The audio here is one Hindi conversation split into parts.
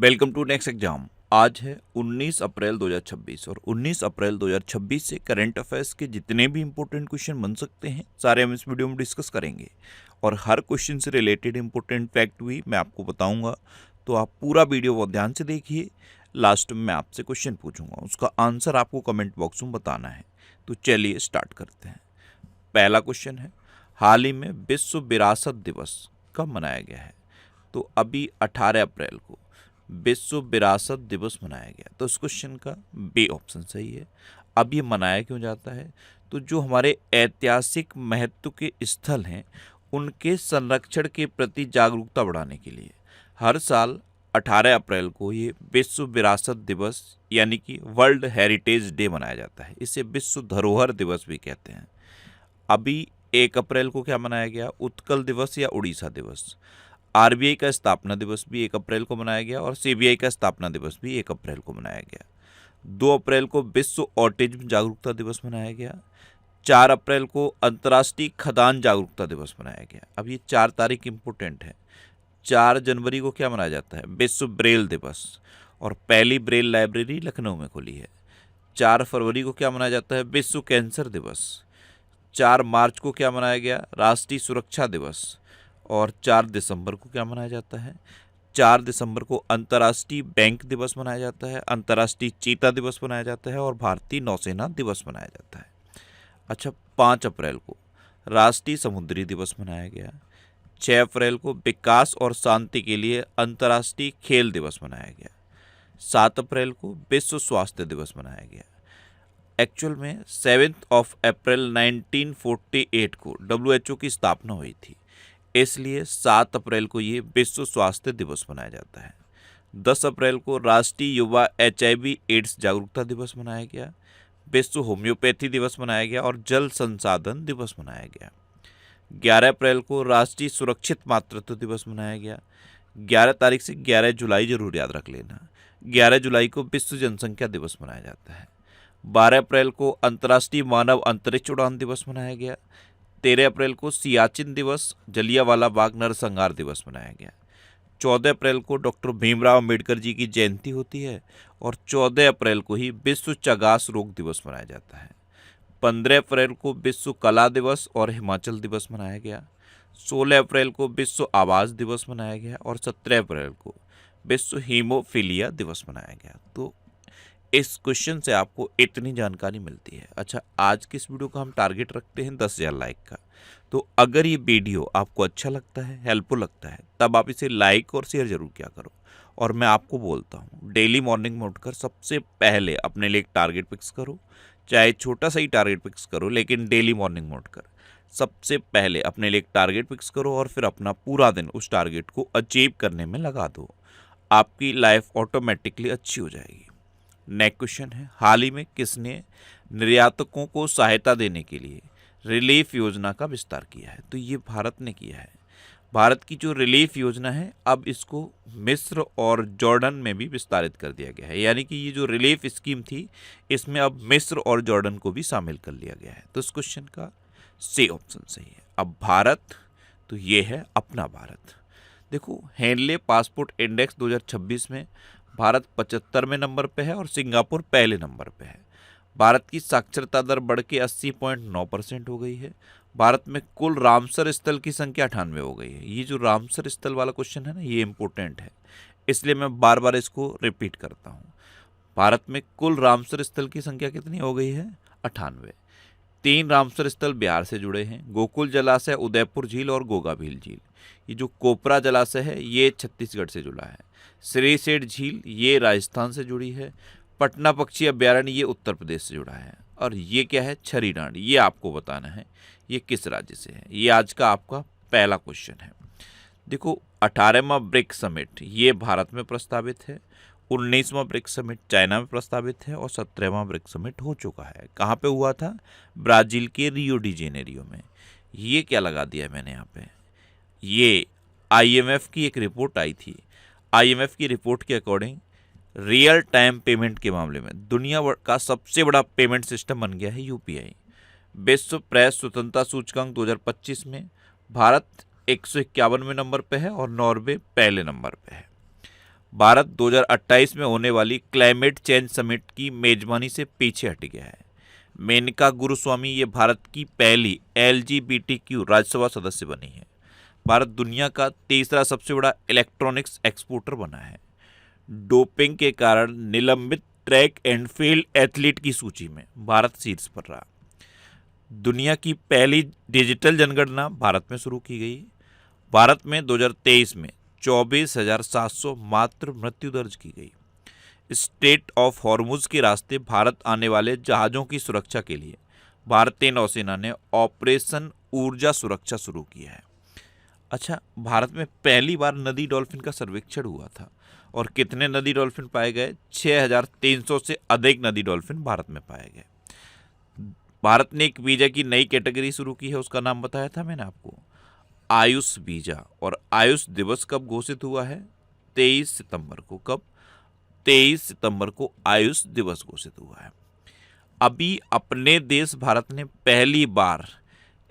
Welcome to next exam. आज है 19 अप्रैल 2026 और 19 अप्रैल 2026 से करंट अफेयर्स के जितने भी इंपॉर्टेंट क्वेश्चन बन सकते हैं सारे हम इस वीडियो में डिस्कस करेंगे और हर क्वेश्चन से रिलेटेड इंपॉर्टेंट फैक्ट भी मैं आपको बताऊंगा। तो आप पूरा वीडियो बहुत ध्यान से देखिए। लास्ट में मैं आपसे क्वेश्चन पूछूंगा, उसका आंसर आपको कमेंट बॉक्स में बताना है। तो चलिए स्टार्ट करते हैं। पहला क्वेश्चन है, हाल ही में विश्व विरासत दिवस कब मनाया गया है? तो अभी 18 अप्रैल को विश्व विरासत दिवस मनाया गया। तो इस क्वेश्चन का बी ऑप्शन सही है। अब ये मनाया क्यों जाता है? तो जो हमारे ऐतिहासिक महत्व के स्थल हैं उनके संरक्षण के प्रति जागरूकता बढ़ाने के लिए हर साल 18 अप्रैल को ये विश्व विरासत दिवस यानी कि वर्ल्ड हेरिटेज डे मनाया जाता है। इसे विश्व धरोहर दिवस भी कहते हैं। अभी 1 अप्रैल को क्या मनाया गया? उत्कल दिवस या उड़ीसा दिवस। आरबीआई का स्थापना दिवस भी 1 अप्रैल को मनाया गया और सीबीआई का स्थापना दिवस भी 1 अप्रैल को मनाया गया। 2 अप्रैल को विश्व ऑटिज्म जागरूकता दिवस मनाया गया। 4 अप्रैल को अंतर्राष्ट्रीय खदान जागरूकता दिवस मनाया गया। अब ये 4 तारीख इंपोर्टेंट है। 4 जनवरी को क्या मनाया जाता है? विश्व ब्रेल दिवस और पहली ब्रेल लाइब्रेरी लखनऊ में खुली है। 4 फरवरी को क्या मनाया जाता है? विश्व कैंसर दिवस। 4 मार्च को क्या मनाया गया? राष्ट्रीय सुरक्षा दिवस। और 4 दिसंबर को क्या मनाया जाता है? 4 दिसंबर को अंतर्राष्ट्रीय बैंक दिवस मनाया जाता है, अंतर्राष्ट्रीय चीता दिवस मनाया जाता है और भारतीय नौसेना दिवस मनाया जाता है। अच्छा, 5 अप्रैल को राष्ट्रीय समुद्री दिवस मनाया गया। 6 अप्रैल को विकास और शांति के लिए अंतर्राष्ट्रीय खेल दिवस मनाया गया। 7 अप्रैल को विश्व स्वास्थ्य दिवस मनाया गया। एक्चुअल में 7 अप्रैल 1948 को WHO की स्थापना हुई थी, इसलिए 7 अप्रैल को ये विश्व स्वास्थ्य दिवस मनाया जाता है। 10 अप्रैल को राष्ट्रीय युवा HIV एड्स जागरूकता दिवस मनाया गया। विश्व होम्योपैथी दिवस मनाया गया और जल संसाधन दिवस मनाया गया। 11 अप्रैल को राष्ट्रीय सुरक्षित मातृत्व दिवस मनाया गया। 11 तारीख से 11 जुलाई जरूर याद रख लेना। 11 जुलाई को विश्व जनसंख्या दिवस मनाया जाता है। 12 अप्रैल को अंतर्राष्ट्रीय मानव अंतरिक्ष उड़ान दिवस मनाया गया। 13 अप्रैल को सियाचिन दिवस, जलियांवाला बाग नरसंहार दिवस मनाया गया। 14 अप्रैल को डॉक्टर भीमराव अम्बेडकर जी की जयंती होती है और 14 अप्रैल को ही विश्व चगास रोग दिवस मनाया जाता है। 15 अप्रैल को विश्व कला दिवस और हिमाचल दिवस मनाया गया। 16 अप्रैल को विश्व आवास दिवस मनाया गया और 17 अप्रैल को विश्व हीमोफीलिया दिवस मनाया गया। तो इस क्वेश्चन से आपको इतनी जानकारी मिलती है। अच्छा, आज की इस वीडियो का हम टारगेट रखते हैं 10,000 लाइक का। तो अगर ये वीडियो आपको अच्छा लगता है, हेल्पफुल लगता है, तब आप इसे लाइक और शेयर जरूर किया करो। और मैं आपको बोलता हूँ, डेली मॉर्निंग में उठकर सबसे पहले अपने लिए एक टारगेट फिक्स करो। चाहे छोटा सा ही टारगेट फिक्स करो, लेकिन डेली मॉर्निंग में उठकर सबसे पहले अपने लिए एक टारगेट फिक्स करो और फिर अपना पूरा दिन उस टारगेट को अचीव करने में लगा दो। आपकी लाइफ ऑटोमेटिकली अच्छी हो जाएगी। नेक्स्ट क्वेश्चन है, हाल ही में किसने निर्यातकों को सहायता देने के लिए रिलीफ योजना का विस्तार किया है? तो ये भारत ने किया है। भारत की जो रिलीफ योजना है, अब इसको मिस्र और जॉर्डन में भी विस्तारित कर दिया गया है। यानी कि ये जो रिलीफ स्कीम थी, इसमें अब मिस्र और जॉर्डन को भी शामिल कर लिया गया है। तो इस क्वेश्चन का सी ऑप्शन सही है। अब भारत, तो ये है अपना भारत। देखो, हेनले पासपोर्ट इंडेक्स 2026 में भारत 75वें नंबर पे है और सिंगापुर पहले नंबर पे है। भारत की साक्षरता दर बढ़ के 80.9% हो गई है। भारत में कुल रामसर स्थल की संख्या 98 हो गई है। ये जो रामसर स्थल वाला क्वेश्चन है ना, ये इंपॉर्टेंट है, इसलिए मैं बार बार इसको रिपीट करता हूँ। भारत में कुल रामसर स्थल की संख्या कितनी हो गई है? 98। 3 रामसर स्थल बिहार से जुड़े हैं, गोकुल जलाशय, उदयपुर झील और गोगा भील झील। ये जो कोपरा जलाशय है, ये छत्तीसगढ़ से जुड़ा है। श्रीसेठ झील ये राजस्थान से जुड़ी है। पटना पक्षी अभ्यारण्य ये उत्तर प्रदेश से जुड़ा है। और ये क्या है? छरी डांड, ये आपको बताना है ये किस राज्य से है। ये आज का आपका पहला क्वेश्चन है। देखो, 18वां ब्रिक्स समिट ये भारत में प्रस्तावित है। 19वां ब्रिक्स समिट चाइना में प्रस्तावित है और 17वां ब्रिक्स समिट हो चुका है। कहाँ पे हुआ था? ब्राजील के रियो डी जेनेरियो में। ये क्या लगा दिया मैंने यहाँ पे? ये IMF की एक रिपोर्ट आई थी। IMF की रिपोर्ट के अकॉर्डिंग रियल टाइम पेमेंट के मामले में दुनिया का सबसे बड़ा पेमेंट सिस्टम बन गया है UPI। विश्व प्रेस स्वतंत्रता सूचकांक 2025 में भारत 151वें नंबर पे है और नॉर्वे पहले नंबर पे है। भारत 2028 में होने वाली क्लाइमेट चेंज समिट की मेजबानी से पीछे हट गया है। मेनका गुरुस्वामी ये भारत की पहली LGBTQ राज्यसभा सदस्य बनी है। भारत दुनिया का तीसरा सबसे बड़ा इलेक्ट्रॉनिक्स एक्सपोर्टर बना है। डोपिंग के कारण निलंबित ट्रैक एंड फील्ड एथलीट की सूची में भारत शीर्ष पर रहा। दुनिया की पहली डिजिटल जनगणना भारत में शुरू की गई। भारत में 2023 में 24,700 मात्र मृत्यु दर्ज की गई। स्ट्रेट ऑफ हॉर्मुज के रास्ते भारत आने वाले जहाज़ों की सुरक्षा के लिए भारतीय नौसेना ने ऑपरेशन ऊर्जा सुरक्षा शुरू किया है। अच्छा, भारत में पहली बार नदी डॉल्फिन का सर्वेक्षण हुआ था और कितने नदी डॉल्फिन पाए गए? 6,300 से अधिक नदी डॉल्फिन भारत में पाए गए। भारत ने एक वीजा की नई कैटेगरी शुरू की है, उसका नाम बताया था मैंने आपको, आयुष वीजा। और आयुष दिवस कब घोषित हुआ है? 23 सितंबर को। कब? 23 सितंबर को आयुष दिवस घोषित हुआ है। अभी अपने देश भारत ने पहली बार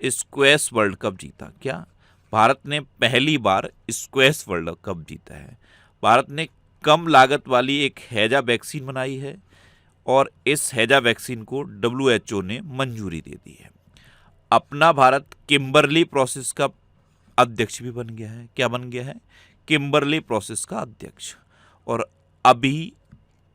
स्क्वैश वर्ल्ड कप जीता। क्या? भारत ने पहली बार स्क्वैश वर्ल्ड कप जीता है। भारत ने कम लागत वाली एक हैजा वैक्सीन बनाई है और इस हैजा वैक्सीन को WHO ने मंजूरी दे दी है। अपना भारत किम्बरली प्रोसेस का अध्यक्ष भी बन गया है। क्या बन गया है? किम्बरली प्रोसेस का अध्यक्ष। और अभी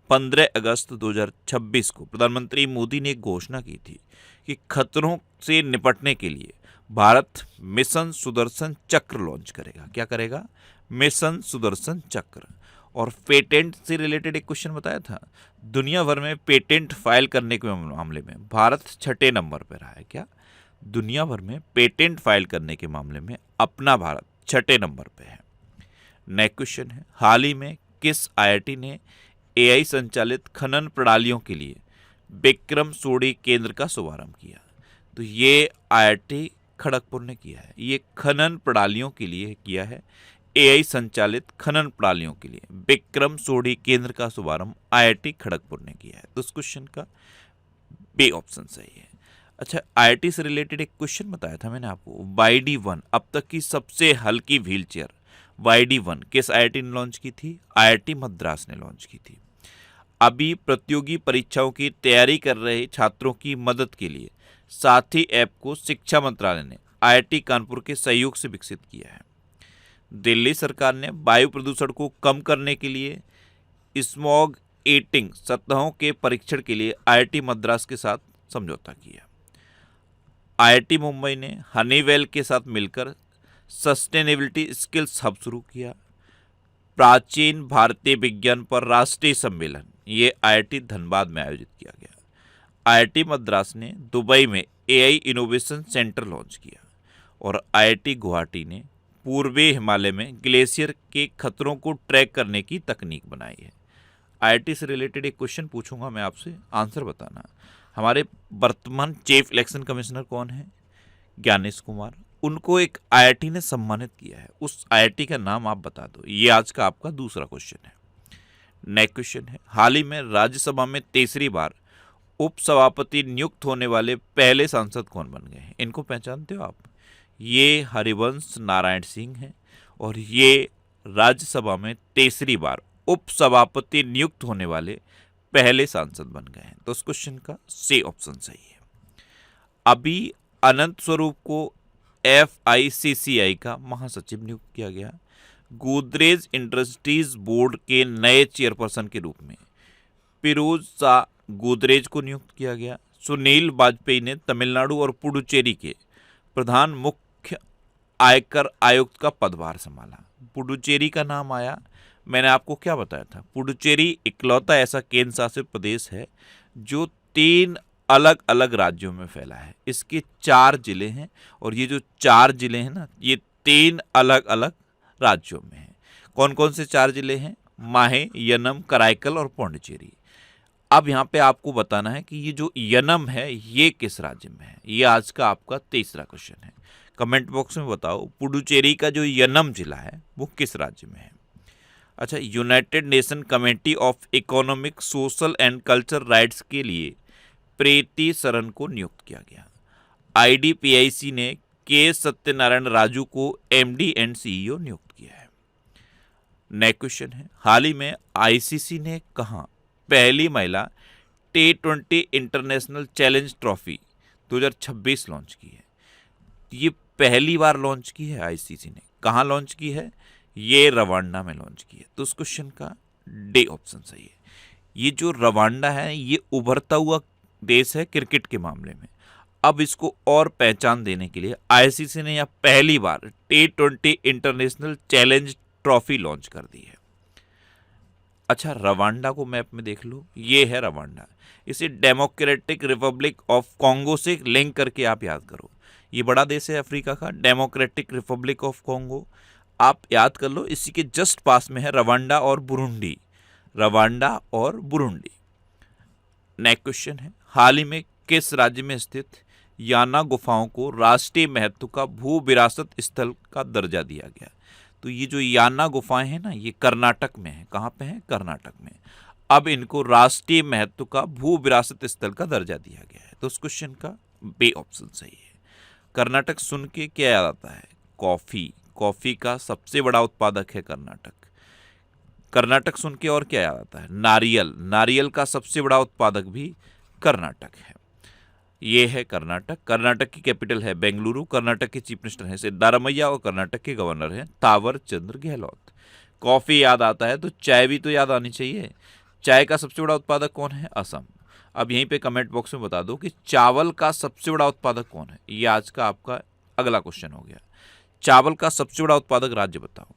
15 अगस्त 2026 को प्रधानमंत्री मोदी ने एक घोषणा की थी कि खतरों से निपटने के लिए भारत मिशन सुदर्शन चक्र लॉन्च करेगा। क्या करेगा? मिशन सुदर्शन चक्र। और पेटेंट से रिलेटेड एक क्वेश्चन बताया था। दुनिया भर में पेटेंट फाइल करने के मामले में भारत 6ठे नंबर पर रहा है। क्या? दुनिया भर में पेटेंट फाइल करने के मामले में अपना भारत 6ठे नंबर पे है। नेक्स्ट क्वेश्चन है, हाल ही में किस IIT ने AI संचालित खनन प्रणालियों के लिए विक्रम सोडी केंद्र का शुभारंभ किया? तो ये IIT खड़गपुर ने किया है। ये खनन प्रणालियों के लिए किया है। AI संचालित खनन प्रणालियों के लिए विक्रम सोडी केंद्र का शुभारंभ IIT खड़गपुर ने किया है। तो इस क्वेश्चन का बी ऑप्शन सही है। अच्छा, IIT से रिलेटेड एक क्वेश्चन बताया था मैंने आपको। YD1 अब तक की सबसे हल्की व्हील चेयर YD1 किस IIT ने लॉन्च की थी? IIT मद्रास ने लॉन्च की थी। अभी प्रतियोगी परीक्षाओं की तैयारी कर रहे छात्रों की मदद के लिए साथी ऐप को शिक्षा मंत्रालय ने IIT कानपुर के सहयोग से विकसित किया है। दिल्ली सरकार ने वायु प्रदूषण को कम करने के लिए स्मॉग ईटिंग सतहों के परीक्षण के लिए IIT मद्रास के साथ समझौता किया। IIT मुंबई ने हनीवेल के साथ मिलकर सस्टेनेबिलिटी स्किल्स हब शुरू किया। प्राचीन भारतीय विज्ञान पर राष्ट्रीय सम्मेलन ये IIT धनबाद में आयोजित किया गया। IIT मद्रास ने दुबई में AI इनोवेशन सेंटर लॉन्च किया। और IIT गुवाहाटी ने पूर्वी हिमालय में ग्लेशियर के खतरों को ट्रैक करने की तकनीक बनाई है। IIT से रिलेटेड एक क्वेश्चन पूछूंगा मैं आपसे, आंसर बताना। हमारे वर्तमान चीफ इलेक्शन कमिश्नर कौन है? ज्ञानेश कुमार। उनको एक IIT ने सम्मानित किया है। उस IIT का नाम आप बता दो। ये आज का आपका दूसरा क्वेश्चन है। नेक्स्ट क्वेश्चन है, हाल ही में राज्यसभा में तीसरी बार उपसभापति नियुक्त होने वाले पहले सांसद कौन बन गए हैं? इनको पहचानते हो आप? ये हरिवंश नारायण सिंह हैं और ये राज्यसभा में तीसरी बार उपसभापति नियुक्त होने वाले पहले सांसद बन गए हैं। तो इस क्वेश्चन का सी ऑप्शन सही है। अभी अनंत स्वरूप को FICCI का महासचिव नियुक्त किया गया। गोदरेज इंडस्ट्रीज बोर्ड के नए चेयरपर्सन के रूप में फिरोज शाह गोदरेज को नियुक्त किया गया। सुनील वाजपेयी ने तमिलनाडु और पुडुचेरी के प्रधान मुख्य आयकर आयुक्त का पदभार संभाला। पुडुचेरी का नाम आया, मैंने आपको क्या बताया था? पुडुचेरी इकलौता ऐसा केंद्र शासित प्रदेश है जो 3 अलग अलग राज्यों में फैला है। इसके 4 जिले हैं और ये जो 4 जिले हैं ना, ये 3 अलग अलग राज्यों में हैं। कौन कौन से 4 जिले हैं? माहे, यनम, कराईकल और पौंडीचेरी। अब यहाँ पे आपको बताना है कि ये जो यनम है ये किस राज्य में है। ये आज का आपका तीसरा क्वेश्चन है। कमेंट बॉक्स में बताओ पुडुचेरी का जो यनम जिला है वो किस राज्य में है। अच्छा, United nation committee of economic, social and culture rights के लिए प्रीति सरन को नियुक्त किया गया। IDPIC ने के सत्यनारायण राजू को MD एंड CEO नियुक्त किया है। नेक्स्ट क्वेश्चन है, हाल ही में आईसीसी ने कहाँ पहली महिला T20 international challenge trophy 2026 launch की है? ये पहली बार लॉन्च की है आईसीसी ने। कहाँ लॉन्च की है? ये रवांडा में लॉन्च की है। तो उस क्वेश्चन का डी ऑप्शन सही है। ये जो रवांडा है ये उभरता हुआ देश है क्रिकेट के मामले में। अब इसको और पहचान देने के लिए आईसीसी ने यह पहली बार T20 international challenge trophy launch कर दी है। अच्छा, रवांडा को मैप में देख लो, ये है रवांडा। इसे डेमोक्रेटिक रिपब्लिक ऑफ कॉन्गो से लिंक करके आप याद करो। ये बड़ा देश है अफ्रीका का, डेमोक्रेटिक रिपब्लिक ऑफ कॉन्गो, आप याद कर लो। इसी के जस्ट पास में है रवांडा और बुरुंडी, रवांडा और बुरुंडी। नेक्स्ट क्वेश्चन है, हाल ही में किस राज्य में स्थित याना गुफाओं को राष्ट्रीय महत्व का भू विरासत स्थल का दर्जा दिया गया? तो ये जो याना गुफाएं हैं ना, ये कर्नाटक में है। कहाँ पे है? कर्नाटक में। अब इनको राष्ट्रीय महत्व का भू विरासत स्थल का दर्जा दिया गया है। तो उस क्वेश्चन का बी ऑप्शन सही है। कर्नाटक सुन के क्या याद आता है? कॉफी। कॉफी का सबसे बड़ा उत्पादक है कर्नाटक। कर्नाटक सुन के और क्या याद आता है? नारियल। नारियल का सबसे बड़ा उत्पादक भी कर्नाटक है। ये है कर्नाटक। कर्नाटक की कैपिटल है बेंगलुरु। कर्नाटक के चीफ मिनिस्टर हैं सिद्धारमैया और कर्नाटक के गवर्नर हैं तावर चंद्र गहलोत। कॉफी याद आता है तो चाय भी तो याद आनी चाहिए। चाय का सबसे बड़ा उत्पादक कौन है? असम। अब यहीं पे कमेंट बॉक्स में बता दो कि चावल का सबसे बड़ा उत्पादक कौन है। ये आज का आपका अगला क्वेश्चन हो गया। चावल का सबसे बड़ा उत्पादक राज्य बताओ।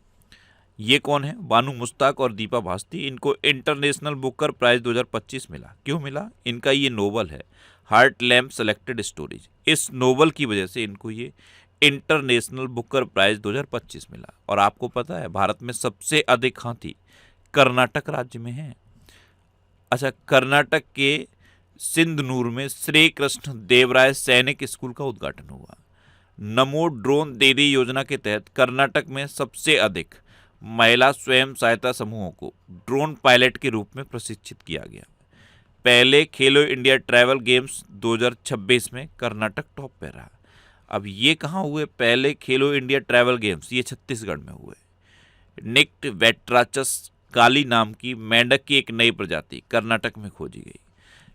ये कौन है? बानू मुश्ताक और दीपा भास्ती। इनको इंटरनेशनल बुकर प्राइज 2025 मिला। क्यों मिला? इनका ये नोवेल है हार्ट लैम्प सेलेक्टेड स्टोरेज। इस नोवेल की वजह से इनको ये इंटरनेशनल बुकर प्राइज 2025 मिला। और आपको पता है भारत में सबसे अधिक हाथी कर्नाटक राज्य में है। अच्छा, कर्नाटक के सिंधनूर में श्री कृष्ण देवराय सैनिक स्कूल का उद्घाटन हुआ। नमो ड्रोन दीदी योजना के तहत कर्नाटक में सबसे अधिक महिला स्वयं सहायता समूहों को ड्रोन पायलट के रूप में प्रशिक्षित किया गया। पहले खेलो इंडिया ट्रैवल गेम्स 2026 में कर्नाटक टॉप पे रहा। अब ये कहाँ हुए पहले खेलो इंडिया ट्रैवल गेम्स? ये छत्तीसगढ़ में हुए। निक्ट वेट्राचस काली नाम की मेंढक की एक नई प्रजाति कर्नाटक में खोजी गई।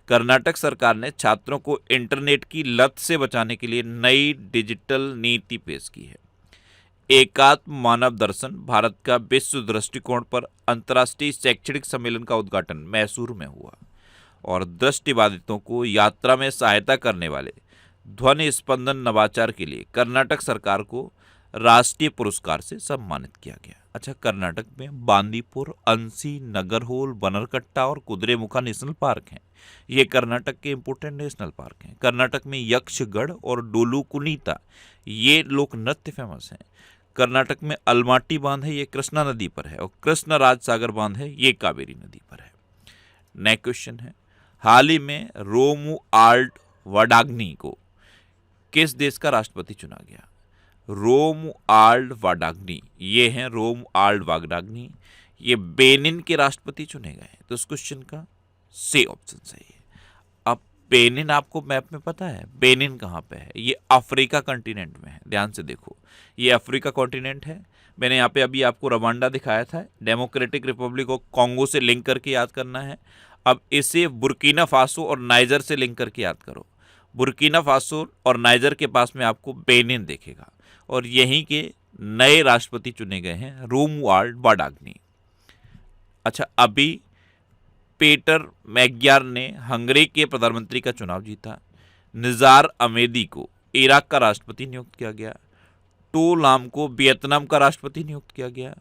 कर्नाटक सरकार ने छात्रों को इंटरनेट की लत से बचाने के लिए नई डिजिटल नीति पेश की है। एकात्म मानव दर्शन भारत का विश्व दृष्टिकोण पर अंतर्राष्ट्रीय शैक्षणिक सम्मेलन का उद्घाटन मैसूर में हुआ। और दृष्टिबाधितों को यात्रा में सहायता करने वाले ध्वनि स्पंदन नवाचार के लिए कर्नाटक सरकार को राष्ट्रीय पुरस्कार से सम्मानित किया गया। अच्छा, कर्नाटक में बांदीपुर, अंसी, नगरहोल, बनरकट्टा और कुद्रेमुखा नेशनल पार्क हैं। ये कर्नाटक के इंपोर्टेंट नेशनल पार्क हैं। कर्नाटक में यक्षगढ़ और डोलू कुनीता ये लोक नृत्य फेमस हैं। कर्नाटक में अलमाटी बांध है, ये कृष्णा नदी पर है। और कृष्ण राज सागर बांध है, ये कावेरी नदी पर है। नेक्स्ट क्वेश्चन है, हाल ही में रोमुआल्ड वाडाग्नी को किस देश का राष्ट्रपति चुना गया? रोमुआल्ड वाडाग्नी, ये हैं रोमुआल्ड वाडाग्नी, ये बेनिन के राष्ट्रपति चुने गए हैं। तो इस क्वेश्चन का सी ऑप्शन सही है। अब बेनिन आपको मैप में पता है बेनिन कहाँ पे है? ये अफ्रीका कॉन्टिनेंट में है। ध्यान से देखो, ये अफ्रीका कॉन्टिनेंट है। मैंने यहाँ पे अभी आपको रवांडा दिखाया था, डेमोक्रेटिक रिपब्लिक ऑफ कॉन्गो से लिंक करके याद करना है। अब इसे बुर्किना फासो और नाइजर से लिंक करके याद करो। बुर्किना फासो और नाइजर के पास में आपको बेनिन देखेगा और यहीं के नए राष्ट्रपति चुने गए हैं रोमुआल्ड वाडाग्नी। अच्छा, अभी पीटर मैग्यार ने हंगरी के प्रधानमंत्री का चुनाव जीता। निजार अमेदी को इराक का राष्ट्रपति नियुक्त किया गया। टो लाम को वियतनाम का राष्ट्रपति नियुक्त किया गया।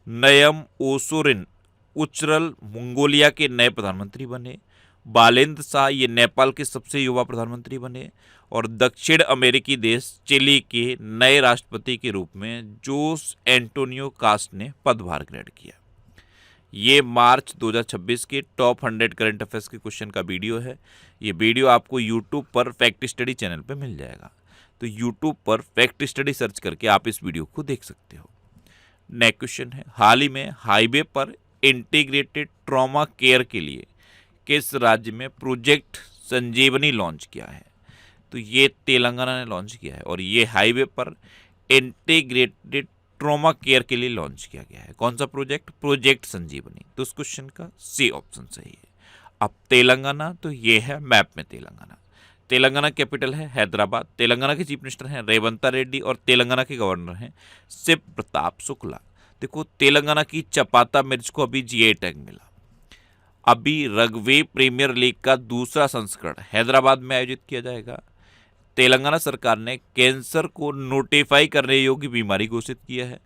नयम ओसोरिन उचरल मंगोलिया के नए प्रधानमंत्री बने। बालेंद शाह ये नेपाल के सबसे युवा प्रधानमंत्री बने। और दक्षिण अमेरिकी देश चिली के नए राष्ट्रपति के रूप में जोस एंटोनियो कास्ट ने पदभार ग्रहण किया। ये मार्च 2026 के टॉप 100 करंट अफेयर्स के क्वेश्चन का वीडियो है। ये वीडियो आपको यूट्यूब पर फैक्ट स्टडी चैनल पर मिल जाएगा। तो यूट्यूब पर फैक्ट स्टडी सर्च करके आप इस वीडियो को देख सकते हो। नेक्स्ट क्वेश्चन है, हाल ही में हाईवे पर इंटीग्रेटेड ट्रॉमा केयर के लिए किस राज्य में प्रोजेक्ट संजीवनी लॉन्च किया है? तो ये तेलंगाना ने लॉन्च किया है। और ये हाईवे पर इंटीग्रेटेड ट्रॉमा केयर के लिए लॉन्च किया गया है। कौन सा प्रोजेक्ट? प्रोजेक्ट संजीवनी। तो उस क्वेश्चन का सी ऑप्शन सही है। अब तेलंगाना, तो ये है मैप में तेलंगाना। तेलंगाना कैपिटल है हैदराबाद। तेलंगाना के चीफ मिनिस्टर हैं रेवंता रेड्डी और तेलंगाना के गवर्नर हैं शिव प्रताप शुक्ला। देखो, तेलंगाना की चपाता मिर्च को अभी जीआई टैग मिला। अभी रग्बी प्रीमियर लीग का दूसरा संस्करण हैदराबाद में आयोजित किया जाएगा। तेलंगाना सरकार ने कैंसर को नोटिफाई करने योग्य बीमारी घोषित किया है।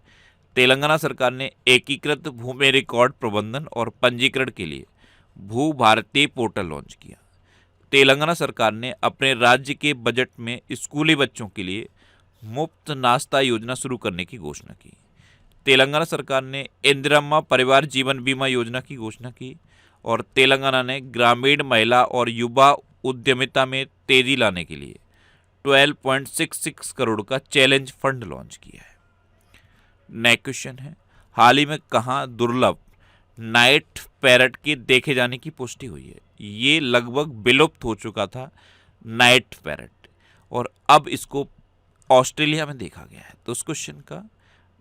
तेलंगाना सरकार ने एकीकृत भूमि रिकॉर्ड प्रबंधन और पंजीकरण के लिए भू भारती पोर्टल लॉन्च किया। तेलंगाना सरकार ने अपने राज्य के बजट में स्कूली बच्चों के लिए मुफ्त नाश्ता योजना शुरू करने की घोषणा की। तेलंगाना सरकार ने इंदिरम्मा परिवार जीवन बीमा योजना की घोषणा की। और तेलंगाना ने ग्रामीण महिला और युवा उद्यमिता में तेजी लाने के लिए 12.66 करोड़ का चैलेंज फंड लॉन्च किया है। नेक्स्ट क्वेश्चन है, हाल ही में कहाँ दुर्लभ नाइट पैरट के देखे जाने की पुष्टि हुई है? ये लगभग विलुप्त हो चुका था नाइट पैरट, और अब इसको ऑस्ट्रेलिया में देखा गया है। तो उस क्वेश्चन का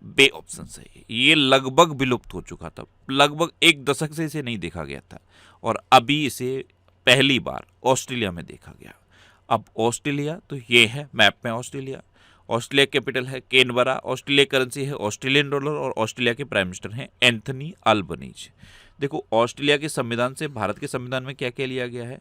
बे ऑप्शन सही है। ये लगभग विलुप्त हो चुका था, लगभग एक दशक से इसे नहीं देखा गया था, और अभी इसे पहली बार ऑस्ट्रेलिया में देखा गया। अब ऑस्ट्रेलिया, तो ये है मैप में ऑस्ट्रेलिया। ऑस्ट्रेलिया कैपिटल है कैनबरा। ऑस्ट्रेलिया करेंसी है ऑस्ट्रेलियन डॉलर और ऑस्ट्रेलिया के प्राइम मिनिस्टर हैं एंथनी अल्बनीज। देखो, ऑस्ट्रेलिया के संविधान से भारत के संविधान में क्या क्या लिया गया है?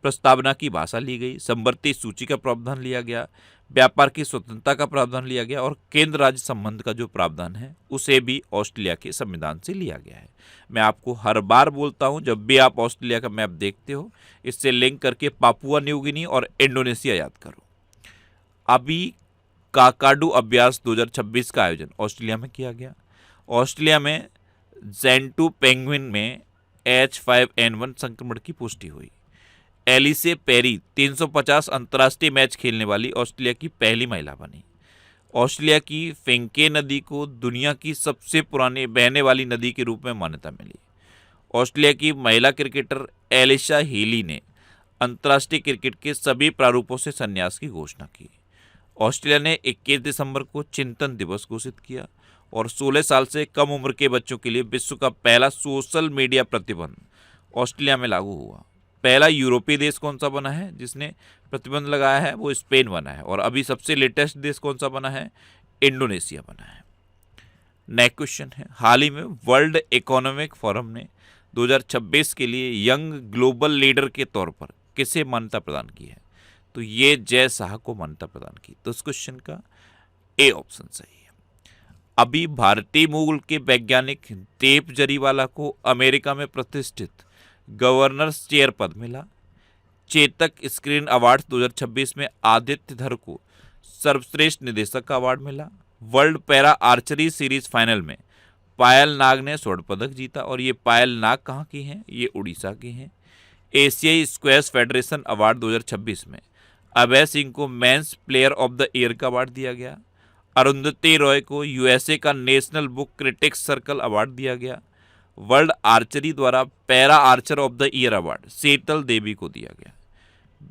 प्रस्तावना की भाषा ली गई, संवर्ती सूची का प्रावधान लिया गया, व्यापार की स्वतंत्रता का प्रावधान लिया गया, और केंद्र राज्य संबंध का जो प्रावधान है उसे भी ऑस्ट्रेलिया के संविधान से लिया गया है। मैं आपको हर बार बोलता हूं, जब भी आप ऑस्ट्रेलिया का मैप देखते हो, इससे लिंक करके पापुआ न्यू गिनी और इंडोनेशिया याद करो। अभी काकाडू अभ्यास 2026 का आयोजन ऑस्ट्रेलिया में किया गया। ऑस्ट्रेलिया में ज़ेंटू पेंगुइन में H5N1 संक्रमण की पुष्टि हुई। एलिसे पेरी 350 अंतर्राष्ट्रीय मैच खेलने वाली ऑस्ट्रेलिया की पहली महिला बनी। ऑस्ट्रेलिया की फेंके नदी को दुनिया की सबसे पुरानी बहने वाली नदी के रूप में मान्यता मिली। ऑस्ट्रेलिया की महिला क्रिकेटर एलिशा हीली ने अंतर्राष्ट्रीय क्रिकेट के सभी प्रारूपों से संन्यास की घोषणा की। ऑस्ट्रेलिया ने 21 दिसंबर को चिंतन दिवस घोषित किया, और 16 साल से कम उम्र के बच्चों के लिए विश्व का पहला सोशल मीडिया प्रतिबंध ऑस्ट्रेलिया में लागू हुआ। पहला यूरोपीय देश कौन सा बना है जिसने प्रतिबंध लगाया है? वो स्पेन बना है। और अभी सबसे लेटेस्ट देश कौन सा बना है? इंडोनेशिया बना है। नेक्स्ट क्वेश्चन है, हाल ही में वर्ल्ड इकोनॉमिक फोरम ने 2026 के लिए यंग ग्लोबल लीडर के तौर पर किसे मान्यता प्रदान की है? तो ये जय शाह को मान्यता प्रदान की। तो इस क्वेश्चन का ए ऑप्शन सही है। अभी भारतीय मूल के वैज्ञानिक देव जरीवाला को अमेरिका में प्रतिष्ठित गवर्नर्स चेयर पद मिला। चेतक स्क्रीन अवार्ड 2026 में आदित्य धर को सर्वश्रेष्ठ निदेशक का अवार्ड मिला। World para archery series final में पायल नाग ने स्वर्ण पदक जीता, और ये पायल नाग कहाँ की हैं? ये उड़ीसा की हैं। एशियाई स्क्वैश फेडरेशन अवार्ड 2026 में अभय सिंह को men's player of the year का अवार्ड दिया गया। अरुंधति रॉय को यूएसए का national book critics circle award दिया गया। वर्ल्ड आर्चरी द्वारा para archer of the year award Sheetal Devi को दिया गया।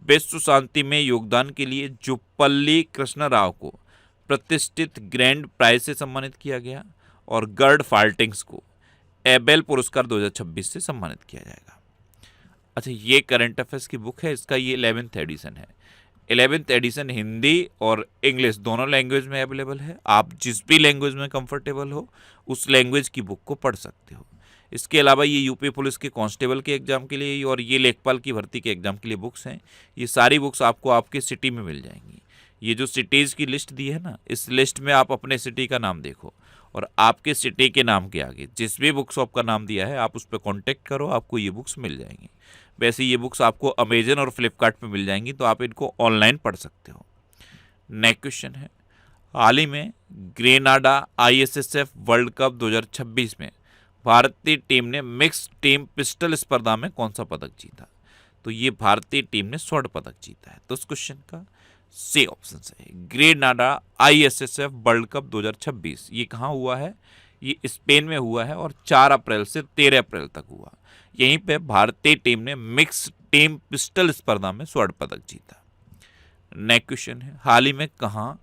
विश्व शांति में योगदान के लिए जुप्पल्ली कृष्ण राव को प्रतिष्ठित ग्रैंड प्राइज से सम्मानित किया गया, और गर्ड फाल्टिंग्स को एबेल पुरस्कार 2026 से सम्मानित किया जाएगा। अच्छा, ये करंट अफेयर्स की बुक है, इसका ये 11th एडिशन है। 11th एडिशन हिंदी और इंग्लिश दोनों लैंग्वेज में अवेलेबल है। आप जिस भी लैंग्वेज में कंफर्टेबल हो उस लैंग्वेज की बुक को पढ़ सकते हो। इसके अलावा ये यूपी पुलिस के कांस्टेबल के एग्जाम के लिए और ये लेखपाल की भर्ती के एग्जाम के लिए बुक्स हैं। ये सारी बुक्स आपको आपके सिटी में मिल जाएंगी। ये जो सिटीज़ की लिस्ट दी है ना, इस लिस्ट में आप अपने सिटी का नाम देखो, और आपके सिटी के नाम के आगे जिस भी बुक शॉप का नाम दिया है आप उस पर कॉन्टेक्ट करो, आपको ये बुक्स मिल जाएंगी। वैसे ये बुक्स आपको अमेजन और फ्लिपकार्ट पे मिल जाएंगी, तो आप इनको ऑनलाइन पढ़ सकते हो। नेक्स्ट क्वेश्चन है, हाल ही में ग्रेनाडा ISSF वर्ल्ड कप 2026 में भारतीय टीम ने मिक्स टीम पिस्टल स्पर्धा में कौन सा पदक जीता? तो ये भारतीय टीम ने स्वर्ण पदक जीता है। तो इस क्वेश्चन का सी ऑप्शन है ग्रेनाडा ISSF वर्ल्ड कप 2026। ये कहाँ हुआ है? ये स्पेन में हुआ है और 4 अप्रैल से 13 अप्रैल तक हुआ। यहीं पे भारतीय टीम ने मिक्स टीम पिस्टल स्पर्धा में स्वर्ण पदक जीता। नेक्स्ट क्वेश्चन है, हाल ही में कहाँ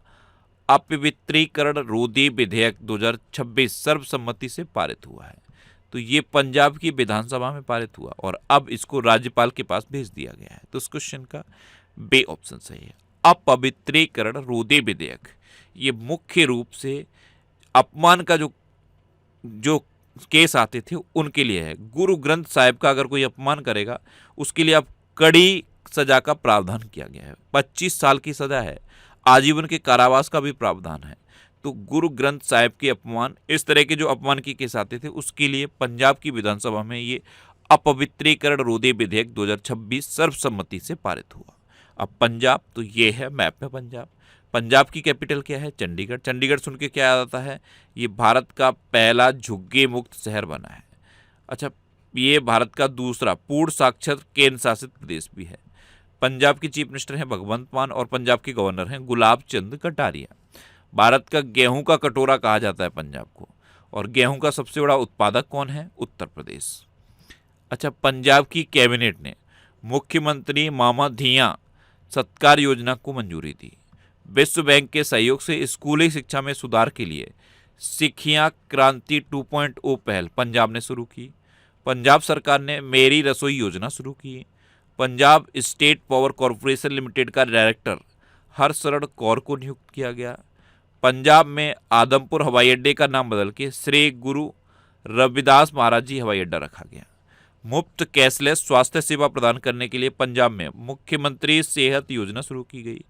अपवित्रीकरण रोधी विधेयक 2026 सर्वसम्मति से पारित हुआ है। तो ये पंजाब की विधानसभा में पारित हुआ और अब इसको राज्यपाल के पास भेज दिया गया है। तो इस क्वेश्चन का बे ऑप्शन सही है। अपवित्रीकरण रोधी विधेयक ये मुख्य रूप से अपमान का जो केस आते थे उनके लिए है। गुरु ग्रंथ साहिब का अगर कोई अपमान करेगा उसके लिए अब कड़ी सजा का प्रावधान किया गया है। 25 साल की सजा है, आजीवन के कारावास का भी प्रावधान है। तो गुरु ग्रंथ साहिब के अपमान, इस तरह के जो अपमान के केस आते थे उसके लिए पंजाब की विधानसभा में ये अपवित्रीकरण रोधी विधेयक 2026 सर्वसम्मति से पारित हुआ। अब पंजाब, तो ये है मैप में पंजाब। पंजाब की कैपिटल क्या है? चंडीगढ़। चंडीगढ़ सुन के क्या याद आता है? ये भारत का पहला झुग्गी मुक्त शहर बना है। अच्छा, ये भारत का दूसरा पूर्ण साक्षर केंद्र शासित प्रदेश भी है। पंजाब के चीफ मिनिस्टर हैं भगवंत मान और पंजाब के गवर्नर हैं गुलाब चंद कटारिया। भारत का गेहूं का कटोरा कहा जाता है पंजाब को। और गेहूं का सबसे बड़ा उत्पादक कौन है? उत्तर प्रदेश। अच्छा, पंजाब की कैबिनेट ने मुख्यमंत्री मामा धिया सत्कार योजना को मंजूरी दी। विश्व बैंक के सहयोग से स्कूली शिक्षा में सुधार के लिए सिखिया क्रांति 2.0 पहल पंजाब ने शुरू की। पंजाब सरकार ने मेरी रसोई योजना शुरू की। Punjab state power corporation limited का डायरेक्टर हरशरण कौर को नियुक्त किया गया। पंजाब में आदमपुर हवाई अड्डे का नाम बदल के श्री गुरु रविदास महाराज जी हवाई अड्डा रखा गया। मुफ्त कैशलेस स्वास्थ्य सेवा प्रदान करने के लिए पंजाब में मुख्यमंत्री सेहत योजना शुरू की गई।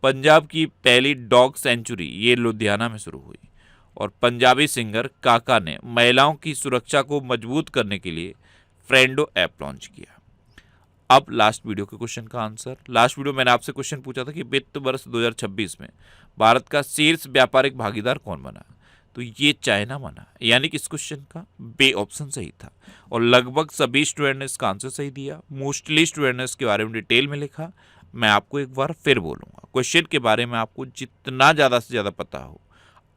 पंजाब की पहली डॉग सेंचुरी ये लुधियाना में शुरू हुई। और पंजाबी सिंगर काका ने महिलाओं की सुरक्षा को मजबूत करने के लिए फ्रेंडो ऐप लॉन्च किया। अब लास्ट वीडियो के क्वेश्चन का आंसर। लास्ट वीडियो मैंने आपसे क्वेश्चन पूछा था कि वित्त वर्ष 2026 में भारत का शीर्ष व्यापारिक भागीदार कौन बना? तो ये चाइना बना, यानी कि इस क्वेश्चन का बे ऑप्शन सही था। और लगभग सभी स्टूडेंट ने इसका आंसर सही दिया। मोस्टली स्टूडेंट ने इसके बारे में डिटेल में लिखा। मैं आपको एक बार फिर बोलूँगा, क्वेश्चन के बारे में आपको जितना ज़्यादा से ज़्यादा पता हो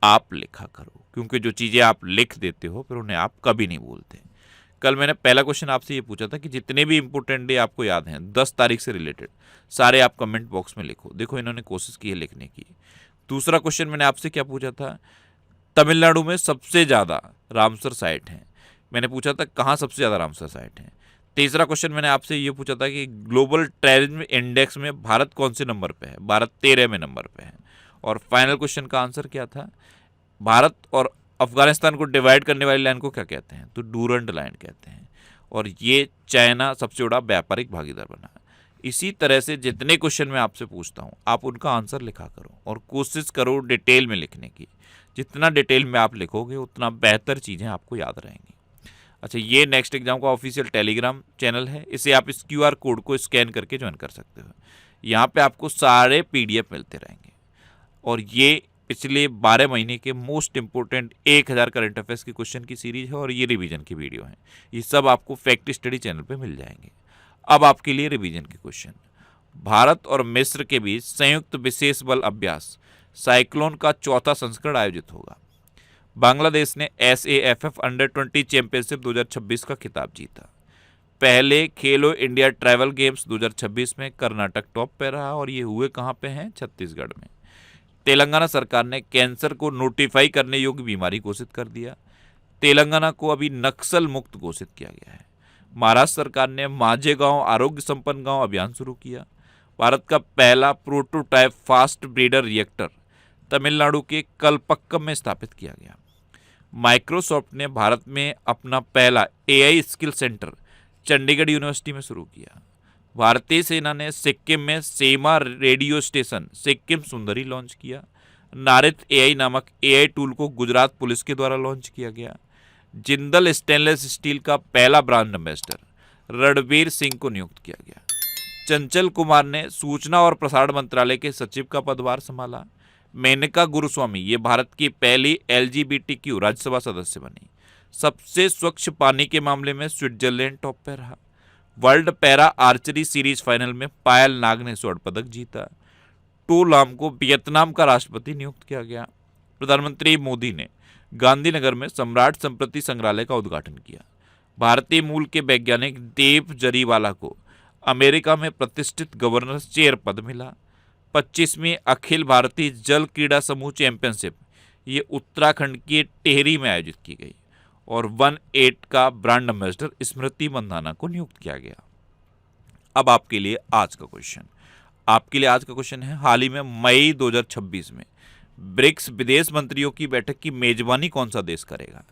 आप लिखा करो, क्योंकि जो चीज़ें आप लिख देते हो फिर उन्हें आप कभी नहीं भूलते। कल मैंने पहला क्वेश्चन आपसे ये पूछा था कि जितने भी इंपॉर्टेंट डे आपको याद हैं 10 तारीख से रिलेटेड सारे आप कमेंट बॉक्स में लिखो। देखो इन्होंने कोशिश की है लिखने की। दूसरा क्वेश्चन मैंने आपसे क्या पूछा था? तमिलनाडु में सबसे ज़्यादा रामसर साइट हैं। मैंने पूछा था कहाँ सबसे ज़्यादा रामसर साइट हैं। तीसरा क्वेश्चन मैंने आपसे ये पूछा था कि ग्लोबल टेररिज्म इंडेक्स में भारत कौन से नंबर पे है? भारत 13वें नंबर पे है। और फाइनल क्वेश्चन का आंसर क्या था? भारत और अफगानिस्तान को डिवाइड करने वाली लाइन को क्या कहते हैं? तो डूरंड लाइन कहते हैं। और ये चाइना सबसे बड़ा व्यापारिक भागीदार बना। इसी तरह से जितने क्वेश्चन मैं आपसे पूछता हूँ आप उनका आंसर लिखा करो और कोशिश करो डिटेल में लिखने की। जितना डिटेल में आप लिखोगे उतना बेहतर चीज़ें आपको याद रहेंगी। अच्छा, ये नेक्स्ट एग्जाम का ऑफिशियल टेलीग्राम चैनल है। इसे आप इस QR कोड को स्कैन करके ज्वाइन कर सकते हो। यहाँ पे आपको सारे PDF मिलते रहेंगे। और ये पिछले 12 महीने के मोस्ट इंपोर्टेंट 1000 करंट अफेयर्स की क्वेश्चन की सीरीज है और ये रिवीजन की वीडियो है। ये सब आपको फैक्ट स्टडी चैनल पे मिल जाएंगे। अब आपके लिए रिवीजन के क्वेश्चन। भारत और मिस्र के बीच संयुक्त विशेष बल अभ्यास साइक्लोन का चौथा संस्करण आयोजित होगा। बांग्लादेश ने SAFF अंडर-20 चैंपियनशिप 2026 का खिताब जीता। पहले खेलो इंडिया ट्रैवल गेम्स 2026 में कर्नाटक टॉप पे रहा और ये हुए कहाँ पे हैं? छत्तीसगढ़ में। तेलंगाना सरकार ने कैंसर को नोटिफाई करने योग्य बीमारी घोषित कर दिया। तेलंगाना को अभी नक्सल मुक्त घोषित किया गया है। महाराष्ट्र सरकार ने माझे गांव आरोग्य संपन्न गांव अभियान शुरू किया। भारत का पहला prototype fast breeder reactor Tamil Nadu के कलपक्कम में स्थापित किया गया। माइक्रोसॉफ्ट ने भारत में अपना पहला AI skill centre Chandigarh university में शुरू किया। भारतीय सेना ने सिक्किम में सेमा रेडियो स्टेशन सिक्किम सुंदरी लॉन्च किया। नारित AI नामक AI टूल को गुजरात पुलिस के द्वारा लॉन्च किया गया। जिंदल स्टेनलेस स्टील का पहला ब्रांड एम्बेसडर रणबीर सिंह को नियुक्त किया गया। चंचल कुमार ने सूचना और प्रसारण मंत्रालय के सचिव का पदभार संभाला। मेनका गुरुस्वामी ये भारत की पहली LGBTQ राज्यसभा सदस्य बनी। सबसे स्वच्छ पानी के मामले में स्विट्जरलैंड टॉप पे रहा। World para archery series final में पायल नाग ने स्वर्ण पदक जीता। टू लाम को वियतनाम का राष्ट्रपति नियुक्त किया गया। प्रधानमंत्री मोदी ने गांधीनगर में सम्राट संप्रति संग्रहालय का उद्घाटन किया। भारतीय मूल के वैज्ञानिक देव जरीवाला को अमेरिका में प्रतिष्ठित गवर्नर चेयर पद मिला। 25वीं अखिल भारतीय जल क्रीड़ा समूह चैंपियनशिप ये उत्तराखंड के टेहरी में आयोजित की गई और 1-8 का ब्रांड एम्बेसडर स्मृति मंदाना को नियुक्त किया गया। अब आपके लिए आज का क्वेश्चन है, हाल ही में मई 2026 में ब्रिक्स विदेश मंत्रियों की बैठक की मेजबानी कौन सा देश करेगा?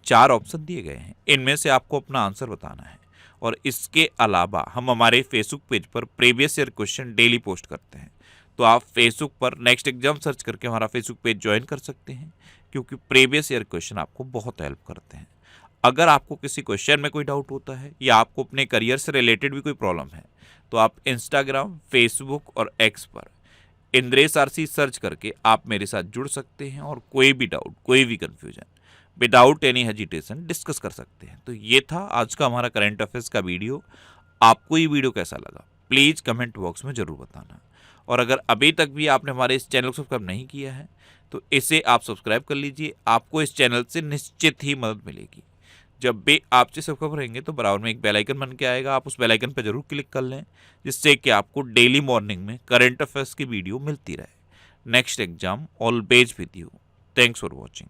4 ऑप्शन दिए गए हैं, इनमें से आपको अपना आंसर बताना है। और इसके अलावा हम हमारे फेसबुक पेज पर previous year question daily post करते हैं, तो आप फेसबुक पर नेक्स्ट एग्जाम सर्च करके हमारा फेसबुक पेज ज्वाइन कर सकते हैं, क्योंकि प्रीवियस ईयर क्वेश्चन आपको बहुत हेल्प करते हैं। अगर आपको किसी क्वेश्चन में कोई डाउट होता है या आपको अपने करियर से रिलेटेड भी कोई प्रॉब्लम है, तो आप इंस्टाग्राम, फेसबुक और एक्स पर इंद्रेश आरसी सर्च करके आप मेरे साथ जुड़ सकते हैं और कोई भी डाउट, कोई भी confusion without any hesitation discuss कर सकते हैं। तो ये था आज का हमारा करंट अफेयर्स का वीडियो। आपको ये वीडियो कैसा लगा प्लीज़ कमेंट बॉक्स में ज़रूर बताना। और अगर अभी तक भी आपने हमारे इस चैनल को सब्सक्राइब नहीं किया है तो इसे आप सब्सक्राइब कर लीजिए, आपको इस चैनल से निश्चित ही मदद मिलेगी। जब भी आप से सब्सक्राइब रहेंगे तो बराबर में एक बेल आइकन बन के आएगा, आप उस बेल आइकन पर जरूर क्लिक कर लें, जिससे कि आपको डेली मॉर्निंग में करंट अफेयर्स की वीडियो मिलती रहे। Next exam always with you. Thanks for watching.